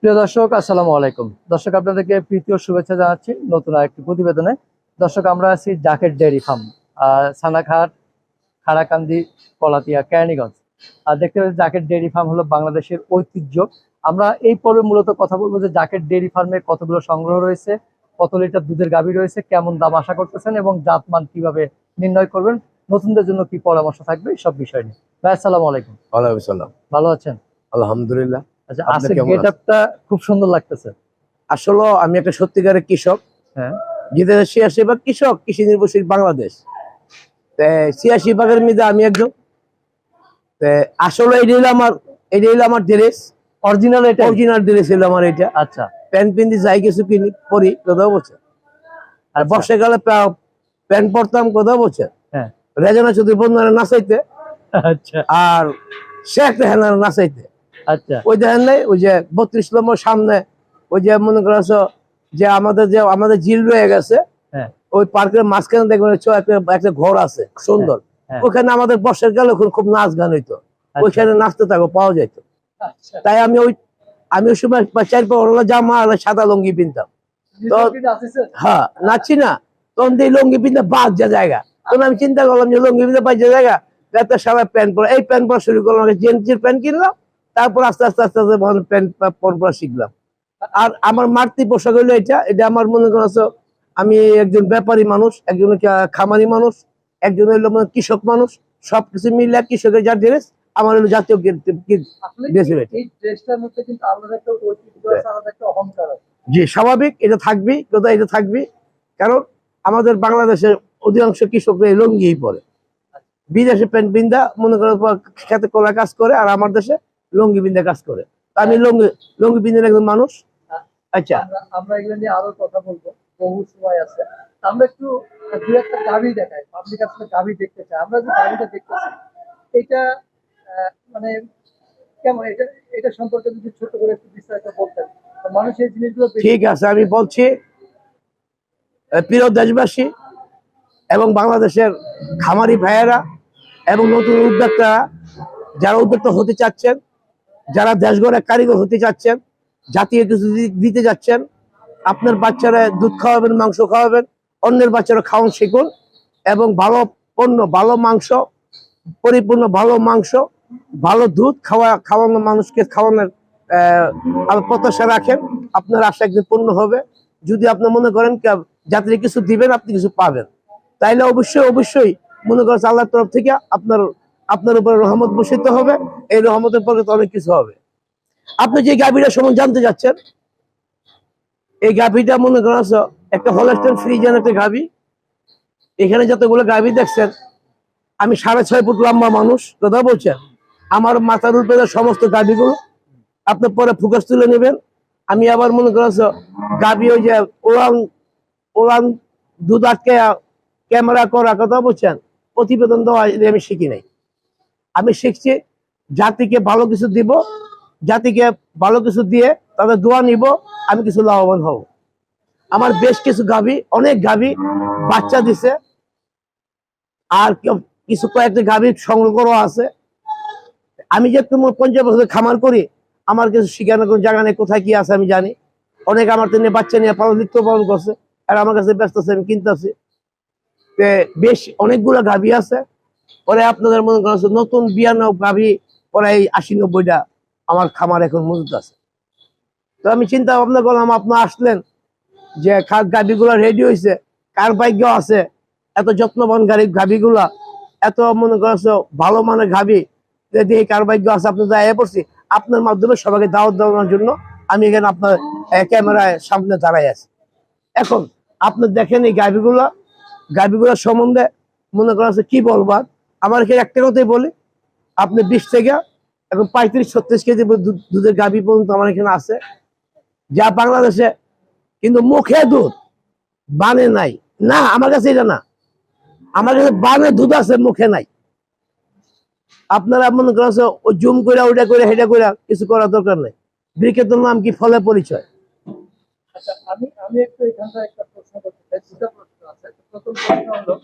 প্রিয় দর্শক, আসসালামু আলাইকুম। দর্শক, আপনাদেরকে প্রীতি ও শুভেচ্ছা জানাচ্ছি নতুন আরেকটি প্রতিবেদনে। দর্শক, আমরা আছি জাকের ডেয়ারি ফার্ম, সানাঘাট, খাড়াকান্দি, কলাতিয়া, কেরানীগঞ্জ। আর দেখতে পাচ্ছি জাকের ডেয়ারি ফার্ম হলো বাংলাদেশের ঐতিহ্য। আমরা এই পর্বে মূলত কথা বলবো যে জাকের ডেয়ারি ফার্মে কতগুলো সংগ্রহ রয়েছে, কত লিটার দুধের গাভী রয়েছে, কেমন দাম আশা করতেছেন এবং জাতমান কিভাবে নির্ণয় করবেন, নতুনদের জন্য কি পরামর্শ থাকবে, সব বিষয় নিয়ে। ভাই, আসসালামু আলাইকুম। ওয়ালাইকুম আসসালাম। ভালো আছেন? আলহামদুলিল্লাহ। আচ্ছা, আপনি আজকের কেমন গেট আছেন? আপটা খুব সুন্দর লাগতেছে। আসলে আমি একটা সত্যিকারের কৃষক। হ্যাঁ। যেটা ৮৬ ভাগ কৃষক, কৃষি নির্ভরশীল বাংলাদেশ। ৮৬ ভাগের মধ্যে আমি একজন। আসলে এটা হলো আমার ড্রেস। অরিজিনাল? এটা অরিজিনাল ড্রেস হলো আমার এটা। আচ্ছা। প্যান্ট পিন্দি যাই কিছু কিনি পরি, কোথাও বলছে। আর আচ্ছা। বর্ষাকালে প্যান্ট পরতাম, কোথাও বলছে। হ্যাঁ। রেজানা শুধু বন্ধুরা নাচাইতে। আচ্ছা। আর সে একটা হ্যানার নাচাইতে। আচ্ছা। ওই দেখেন নাই, ওই যে ৩২ নম্বর সামনে ওই যে মনে করছো যে আমাদের জিল রয়ে গেছে। হ্যাঁ। ওই পার্কের মাঝখানে দেখবেন একটা ঘর আছে সুন্দর। হ্যাঁ। ওখানে আমাদের বর্ষার কালে খুব নাচ গান হইতো। ওইখানে নাচতে থাকো পাওয়া যেত। আচ্ছা। তাই আমি ওই সময় ৪-৫ জামা আর সাদা লুঙ্গি পিনতাম। তো হ্যাঁ, নাচছি না তখন এই লুঙ্গি পিনতে বাদ যা জায়গা। তখন আমি চিন্তা করলাম যে লুঙ্গি পিনতে পাই যে জায়গা, একটা সারা প্যান্ট পরা, এই প্যান্ট পরা শুরু করলাম। জেন্সের প্যান্ট কিনলাম, তারপর আস্তে আস্তে আস্তে আস্তে প্যান্ট পরা শিখলাম। আর আমার মাতৃ পোশাক হইলো এটা আমার মনে করছো আমি একজন ব্যাপারী মানুষ, একজন খামারি মানুষ, একজন হইলো কৃষক মানুষ। সবকিছু মিলে কৃষকের যা ড্রেস, আমার হলো জাতীয় জি, স্বাভাবিক, এটা থাকবি কোথায়, এটা থাকবি। কারণ আমাদের বাংলাদেশের অধিকাংশ কৃষকরা এই লুঙ্গিই পরে। বিদেশে প্যান্ট বিন্দা মনে করো খেতে কলা কাজ করে, আর আমার দেশে লুঙ্গি বিন্দা কাজ করে। আমি লুঙ্গি বিন্দার একজন মানুষ। আচ্ছা, আমরা এগুলো নিয়ে আরো কথা বলবো, বহু সময় আছে। আমরা একটু দুই একটা গাভী দেখাই, পাবলিক আসলে গাভী দেখতে চাই। আমরা যে গাভীটা দেখতেছি, এটা মানে কেমন, এটা এটা সম্পর্কে যদি ছোট করে একটু বিস্তারিত বলতেন, মানুষ এই জিনিসগুলো ঠিক আছে, আমি বলছি। প্রিয় দেশবাসী এবং বাংলাদেশের খামারি ভাইয়েরা এবং নতুন উদ্যোক্তারা, যারা উদ্যোক্তা হতে চাচ্ছেন, যারা দেশ গড়ে কারিগর হতে চাচ্ছেন, জাতীয় কিছু দিতে যাচ্ছেন, আপনার বাচ্চারা দুধ খাওয়াবেন, মাংস খাওয়াবেন, অন্যের বাচ্চারা খাওয়ান শিখুন এবং ভালো পণ্য, ভালো মাংস, পরিপূর্ণ ভালো মাংস, ভালো দুধ খাওয়ানো মানুষকে খাওয়ানোর প্রত্যাশা রাখেন। আপনার আশা একদিন পূর্ণ হবে। যদি আপনি মনে করেন যাত্রী কিছু দিবেন, আপনি কিছু পাবেন, তাইলে অবশ্যই অবশ্যই মনে করেন আল্লাহর তরফ থেকে আপনার উপরে রহমত বর্ষিত হবে। এই রহমতের পরে তো অনেক কিছু হবে। আপনি যে গাভীটা সম্বন্ধে জানতে যাচ্ছেন, এই গাভীটা মনে করেন একটা হলস্টাইন ফ্রিজিয়ান একটা গাভী। এখানে যতগুলো গাভী দেখছেন, আমি ৬.৫ ফুট লম্বা মানুষ, কথা বলছেন। আমার মাথার উপরে সমস্ত গাভীগুলো আপনি পরে ফোকাস তুলে নেবেন। আমি আবার মনে করছো গাভী ওই যে ওলান দুধ আটকে ক্যামেরা করা, কথা বলছেন, প্রতিবেদন দেওয়া, আমি শিখি নাই। আমি শিখছি জাতিকে ভালো কিছু দিব, জাতিকে ভালো কিছু দিয়ে তাদের দোয়া নিব, আমি কিছু লাভবান হব। আমার বেশ কিছু গাভী, অনেক গাভী বাচ্চা দিছে, আর কিছু কয়েকটা গাভী সংগ্রহ করা আছে। আমি যে তোমার ৫০ বছর খামার করি, আমার কিছু শিখানোর কোনো জায়গা নেই, কোথায় কি আছে আমি জানি। অনেক আমার তো নিয়ে বাচ্চা নিয়ে লিপ্ত পালন করছে, আর আমার কাছে ব্যস্ত আছে, আমি কিনতেছি। বেশ অনেকগুলো গাভী আছে। পরে আপনাদের মনে করেন নতুন বিয়ানো গাভী প্রায় ৮০-৯০টা আমার খামার এখন মজুত আছে। তো আমি চিন্তা ভাবনা করলাম, আপনার আসলেন যে গাভীগুলা রেডি হয়েছে, কার ভাগ্য আছে এত যত্নবান গাভীগুলা, এত মনে করছো ভালো মানের গাভী, যদি কার ভাগ্য আছে, আপনি যাই পড়ছি। আপনার মাধ্যমে সবাইকে দাওয়াত দেওয়ার জন্য আমি এখানে আপনার ক্যামেরায় সামনে দাঁড়াই আছি। এখন আপনি দেখেন এই গাভীগুলা সম্বন্ধে মনে করা কি বলবার। আমার এখানে একটা কথাই বলি, আপনি ২০ থেকে এখন ৩৫-৩৬ কেজি দুধের গাভী পর্যন্ত আমার এখানে আছে, যা বাংলাদেশে কিন্তু মুখে দুধ, বানে নাই। না, আমার কাছে এটা না, আমার কাছে বানে দুধ আছে, মুখে নাই। আপনারা মনে করেন ওই জুম করে ওইটা করে হেটা করে কিছু করার দরকার নেই। বিক্রেতার নাম কি, ফলে পরিচয়। আচ্ছা, আমি একটু এখানটা একটা প্রশ্ন করতে চাই। দুটো প্রশ্ন আছে। প্রথম প্রশ্ন হলো,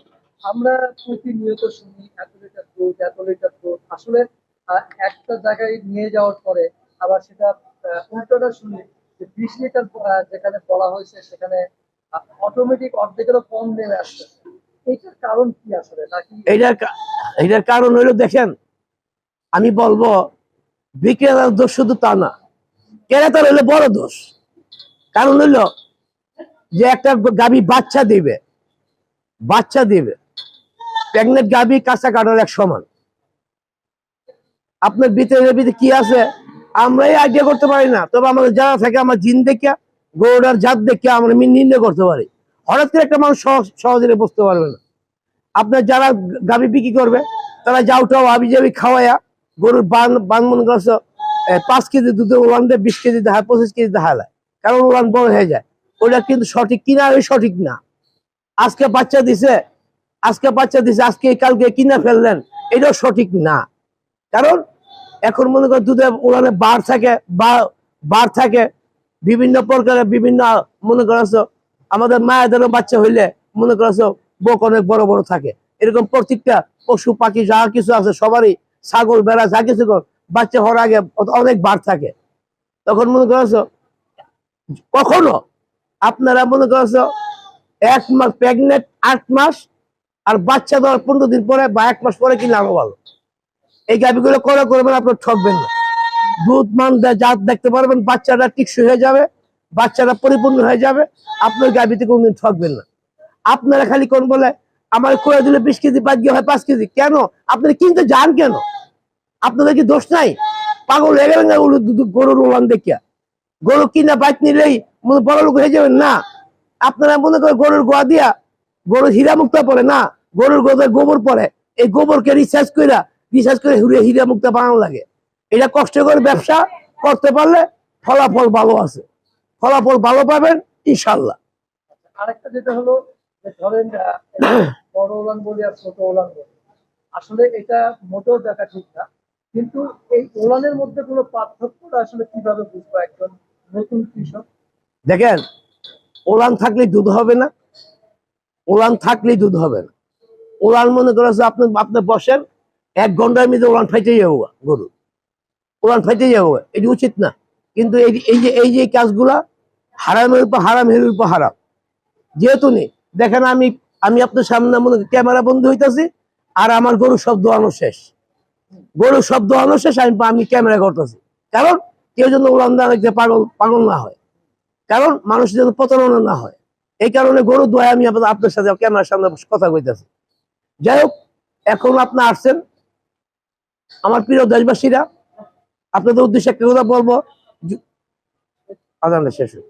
আমরা প্রতিনিয়ত শুনি এত লিটার দুধ, এত লিটার দুধ। আসলে একটা জায়গায় নিয়ে যাওয়ার পরে আবার সেটা উল্টোটা শুনি যে 20 লিটার যেখানে বলা হয়েছে সেখানে অটোমেটিক অর্ধেকেরও কম নেমে আসছে। এইটার কারণ কি আসলে নাকি? এটার কারণ হইলো, দেখেন আমি বলবো বিক্রেতার দোষ শুধু তা না, ক্রেতার হইলো বড় দোষ। কারণ হইলো যে একটা গাভী বাচ্চা দিবে প্রেগনেন্ট গাভী কাঁচা কাটার এক সমান। আপনার ভিতরে কি আছে আমরাই আইডিয়া করতে পারি না, তবে আমাদের যারা থাকে আমার জিন দেখিয়া গরুটার জাত দেখিয়া আমরা নির্ণয় করতে পারি। হঠাৎ করে একটা মানুষ সহজে বুঝতে পারবে না। আপনার যারা গাভী বিক্রি করবে তারা যাওটাও আবি যাবি খাওয়াইয়া গরুর বান মনে করছো 5 কেজি দুধের উলান দেয়, 20 কেজি দেখায়, 25 কেজি দেখায়, কারণ উলান বড় হয়ে যায়। ওটা কিন্তু সঠিক কিনা, ওই সঠিক না। আজকে বাচ্চা দিছে আজকে কালকে কিনা ফেললেন, এটাও সঠিক না। কারণ এখন মনে করেন দুধের উলানে বার থাকে বিভিন্ন প্রকারের, বিভিন্ন মনে করছো আমাদের মায়েদেরও বাচ্চা হইলে মনে করছো বুক অনেক বড় বড় থাকে। এরকম প্রত্যেকটা পশু পাখি যা কিছু আছে সবারই, ছাগল বেড়া যা কিছু বাচ্চা হওয়ার আগে অনেক বার থাকে। তখন মনে করছো কখনো আপনারা মনে করছো 1 মাস প্রেগনেন্ট 8 মাস আর বাচ্চা দেওয়ার 15 দিন পরে বা 1 মাস পরে কিনা আরো ভালো। এই গাভিগুলো করবেন, আপনার ঠকবেন না। দুধ মান জাত দেখতে পারবেন, বাচ্চাটা টিকসই হয়ে যাবে, বাচ্চাটা পরিপূর্ণ হয়ে যাবে, আপনার গাভিতে কোনদিন ঠকবেন না। আপনারা খালি কোন বলে আমার করে দিলে 20 কেজি বাদ গিয়ে হয় 5 কেজি, কেন আপনারা কিনতে যান কেন? আপনাদের কি দোষ নাই? পাগল হয়ে গেলেন গরুর উলান দেখিয়া? গরু কিনা বাইক নিলেই বড় লোক হয়ে যাবেন না। আপনারা মনে করেন গরুর গোয়া দিয়া গরুর হীরা মুক্তা পড়ে না, গরুর গোদের গোবর পড়ে, এই গোবরকে রিসার্চ করে হীরা মুক্তা বানানো লাগে। এটা কষ্ট করে ব্যবসা করতে পারলে ফলাফল ভালো আছে, ফলাফল ভালো পাবেন ইনশাল্লাহ। আরেকটা যেটা হলো যে ধরেন বড় উলান বলি আর ছোট উলান বলি, আসলে এটা মোটেও দেখা ঠিক না। কিন্তু এই উলানের মধ্যে কোনো পার্থক্যটা আসলে কিভাবে বুঝবো একজন নতুন কৃষক? দেখেন, উলান থাকলেই দুধ হবে না, উলান মনে করেছে আপনি বসেন 1 ঘন্টার মধ্যে উলান ফাইটে যাবো, গরু উলান ফাইটে যাবো, এটি উচিত না। কিন্তু এই যে কাজগুলা হারামের উপর হারাম, হের উপর হারাম। যেহেতু নেই দেখেন আমি আপনার সামনে মনে ক্যামেরা বন্ধ হইতেছি আর আমার গরু সব দোয়ানো শেষ, আমি ক্যামেরা করতেছি। কারণ কেউ যেন উলান দেওয়া দেখতে পাগল না হয়, কারণ মানুষ যেন প্রতারণা না হয়। এই কারণে গরু দোয়া আমি আপনার সাথে ক্যামেরার সামনে কথা কইতেছি। যাই হোক, এখন আপনি আসছেন আমার প্রিয় দেশবাসীরা, আপনাদের উদ্দেশ্যে একটা কথা বলবো, আজানটা শেষ হোক।